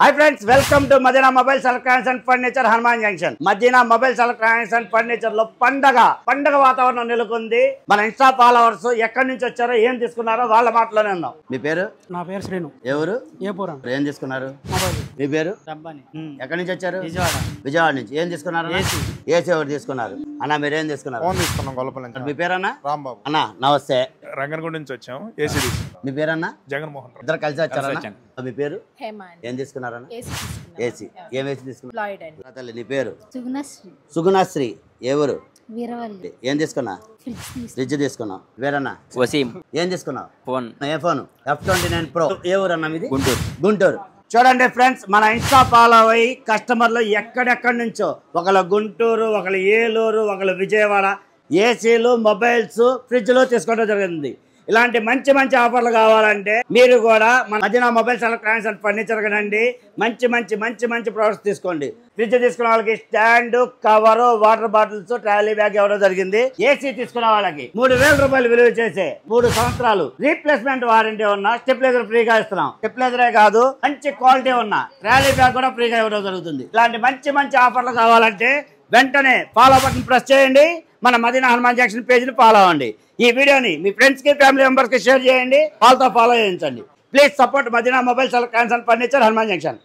hi friends welcome to Madina mobiles electronics and furniture Hanuman junction Madina mobiles electronics and furniture లో పండగ వాతావరణం నెలకొంది మన ఇన్స్టా ఫాలోవర్స్ ఎక్కడి నుంచి వచ్చారో ఏం తీసుకున్నారో వాళ్ళ మాటలోనే ఉన్నాం మీ పేరు నా పేరు శ్రీను ఎవరు ఏపురం ఏం తీసుకున్నారు మొబైల్ మీ పేరు డబ్బాని ఎక్కడి నుంచి వచ్చారు విజయవాడ నుంచి ఏం తీసుకున్నారు ఏసీ ఒకటి తీసుకున్నారు అన్న మీరు ఏం తీసుకున్నారు ఫోన్ తీసుకున్నాం గొల్లపల్లి నుంచి మీ పేరు అన్న రాంబాబు అన్న నమస్తే రంగనగూడ నుంచి వచ్చాం ఏసీ తీసుకున్నాం మీ పేరు అన్న జగన్మోహన్ రావు ఇద్దరు కలిసి వచ్చారన్న మీ పేరు హేమాన్ ఏం తీసుకున్నారన్న ఏసీ తీసుకున్నాం ఏసీ ఏం ఏసీ తీసుకున్నారు ఫ్లాయిడ్ అండి తల్లి నీ పేరు సుగుణశ్రీ సుగుణశ్రీ ఎవరు వీరవల్లి ఏం తీసుకున్నా ఫ్రిడ్జ్ తీసుకున్నావు వేరన్నా వసీం ఏం తీసుకున్నావు ఫోన్ ఏ ఫోన్ F29 Pro ఏ ఊరన్నా మీది గుంటూరు గుంటూరు చూడండి ఫ్రెండ్స్ మన ఇన్స్టా ఫాలో అయ్యి కస్టమర్లు ఎక్కడెక్కడి నుంచో ఒకళ్ళు గుంటూరు ఒకళ్ళు ఏలూరు ఒకళ్ళు విజయవాడ ఏసీలు మొబైల్స్ ఫ్రిడ్జ్లు తీసుకోవడం జరిగింది ఇలాంటి మంచి మంచి ఆఫర్లు కావాలంటే మీరు కూడా మన Madina mobiles electronics and furniture కనండి మంచి మంచి మంచి మంచి ప్రొడక్ట్స్ తీసుకోండి ఫ్రిడ్జ్ తీసుకున్న వాళ్ళకి stand cover water bottles trolley bag ఇవ్వడం జరిగింది ఏసీ తీసుకున్న వాళ్ళకి 3000 రూపాయలు విలువ చేసే 3 సంవత్సరాలు రీప్లేస్మెంట్ వారంటీ ఉన్న స్టెప్లైజర్ ఫ్రీగా ఇస్తున్నాం స్టెప్లైజరే కాదు మంచి క్వాలిటీ ఉన్న ట్రాలీ బ్యాగ్ కూడా ఫ్రీగా ఇవ్వడం జరుగుతుంది ఇలాంటి మంచి మంచి ఆఫర్లు కావాలంటే వెంటనే ఫాలో బటన్ ప్రెస్ చేయండి మన మదీనా హనుమాన్ జంక్షన్ పేజ్ని ఫాలో అవ్వండి ఈ వీడియోని మీ ఫ్రెండ్స్ కి ఫ్యామిలీ మెంబర్స్ కి షేర్ చేయండి వాళ్ళతో ఫాలో చేయించండి please support Madina mobiles electronics and furniture Hanuman junction